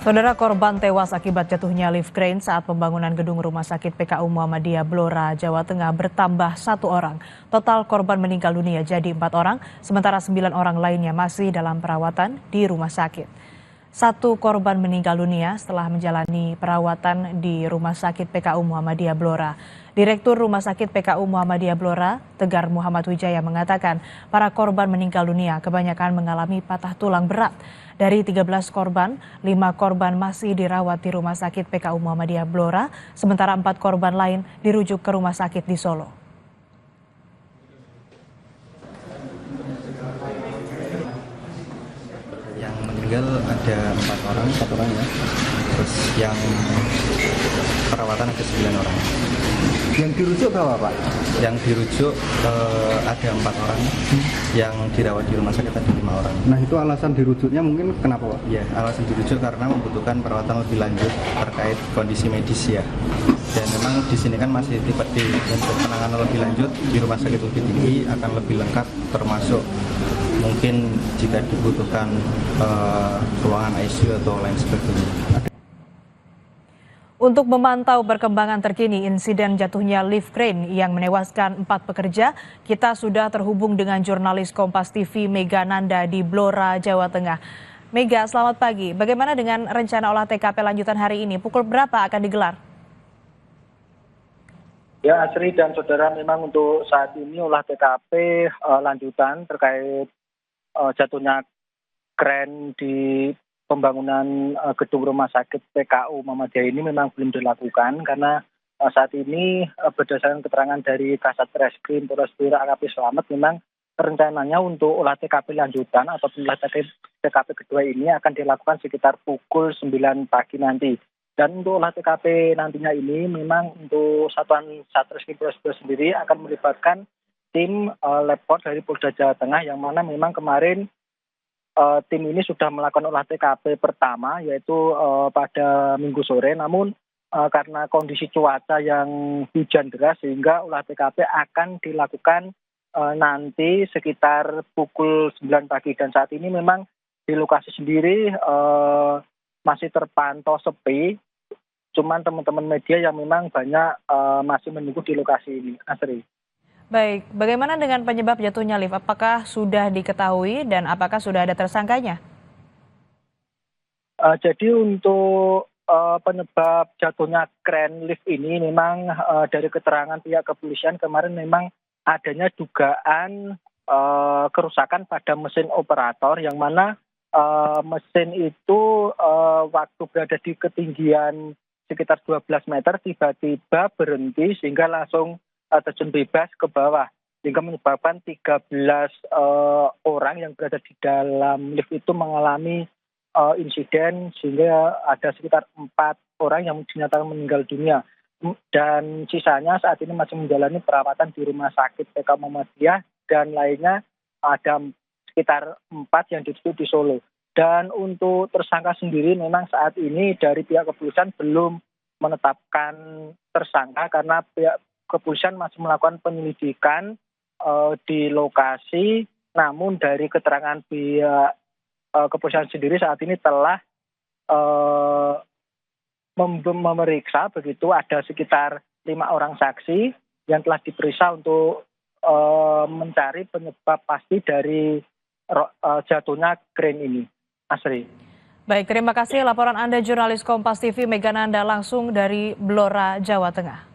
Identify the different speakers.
Speaker 1: Saudara, korban tewas akibat jatuhnya lift crane saat pembangunan gedung rumah sakit PKU Muhammadiyah Blora, Jawa Tengah bertambah 1 orang. Total korban meninggal dunia jadi 4 orang, sementara 9 orang lainnya masih dalam perawatan di rumah sakit. 1 korban meninggal dunia setelah menjalani perawatan di Rumah Sakit PKU Muhammadiyah Blora. Direktur Rumah Sakit PKU Muhammadiyah Blora, Tegar Muhammad Wijaya mengatakan para korban meninggal dunia kebanyakan mengalami patah tulang berat. Dari 13 korban, 5 korban masih dirawat di Rumah Sakit PKU Muhammadiyah Blora, sementara 4 korban lain dirujuk ke rumah sakit di Solo.
Speaker 2: Yang meninggal ada 4 orang, 1 orang ya. Terus yang perawatan ada 9 orang.
Speaker 3: Yang dirujuk berapa, Pak?
Speaker 2: Yang dirujuk ada 4 orang. Yang dirawat di rumah sakit ada 5 orang.
Speaker 3: Nah, itu alasan dirujuknya mungkin kenapa, Pak?
Speaker 2: Ya, alasan dirujuk karena membutuhkan perawatan lebih lanjut terkait kondisi medis ya. Dan memang di sini kan masih untuk penanganan lebih lanjut di rumah sakit lebih tinggi akan lebih lengkap, termasuk mungkin jika dibutuhkan ruangan ICU atau lain sebagainya.
Speaker 1: Untuk memantau perkembangan terkini insiden jatuhnya lift crane yang menewaskan 4 pekerja, kita sudah terhubung dengan jurnalis Kompas TV Mega Nanda di Blora, Jawa Tengah. Mega, selamat pagi. Bagaimana dengan rencana olah TKP lanjutan hari ini? Pukul berapa akan digelar?
Speaker 4: Ya, Asri dan saudara, memang untuk saat ini olah TKP lanjutan terkait jatuhnya kren di pembangunan gedung rumah sakit PKU Muhammadiyah ini memang belum dilakukan karena saat ini berdasarkan keterangan dari Kasat Reskrim Polres Blora AKP Slamet, memang rencananya untuk olah TKP lanjutan atau olah TKP kedua ini akan dilakukan sekitar pukul 9 pagi nanti. Dan untuk olah TKP nantinya ini memang untuk Satuan Satreskrim Polres Blora sendiri akan melibatkan tim Labpor dari Polda Jawa Tengah, yang mana memang kemarin tim ini sudah melakukan olah TKP pertama yaitu pada Minggu sore, namun karena kondisi cuaca yang hujan deras sehingga olah TKP akan dilakukan nanti sekitar pukul 9 pagi. Dan saat ini memang di lokasi sendiri masih terpantau sepi, cuman teman-teman media yang memang banyak masih menunggu di lokasi ini, Asri.
Speaker 1: Baik, bagaimana dengan penyebab jatuhnya lift? Apakah sudah diketahui dan apakah sudah ada tersangkanya?
Speaker 4: Jadi untuk penyebab jatuhnya kren lift ini memang dari keterangan pihak kepolisian kemarin memang adanya dugaan kerusakan pada mesin operator, yang mana mesin itu waktu berada di ketinggian sekitar 12 meter tiba-tiba berhenti sehingga langsung terjun bebas ke bawah, sehingga menyebabkan 13 orang yang berada di dalam lift itu mengalami insiden, sehingga ada sekitar 4 orang yang dinyatakan meninggal dunia. Dan sisanya saat ini masih menjalani perawatan di Rumah Sakit PKU Muhammadiyah, dan lainnya ada sekitar 4 yang dirujuk di Solo. Dan untuk tersangka sendiri memang saat ini dari pihak kepolisian belum menetapkan tersangka karena pihak kepolisian masih melakukan penyelidikan di lokasi. Namun dari keterangan pihak kepolisian sendiri saat ini telah memeriksa, begitu ada sekitar 5 orang saksi yang telah diperiksa untuk mencari penyebab pasti dari jatuhnya kren ini, Asri.
Speaker 1: Baik, terima kasih laporan Anda jurnalis Kompas TV Mega Nanda langsung dari Blora, Jawa Tengah.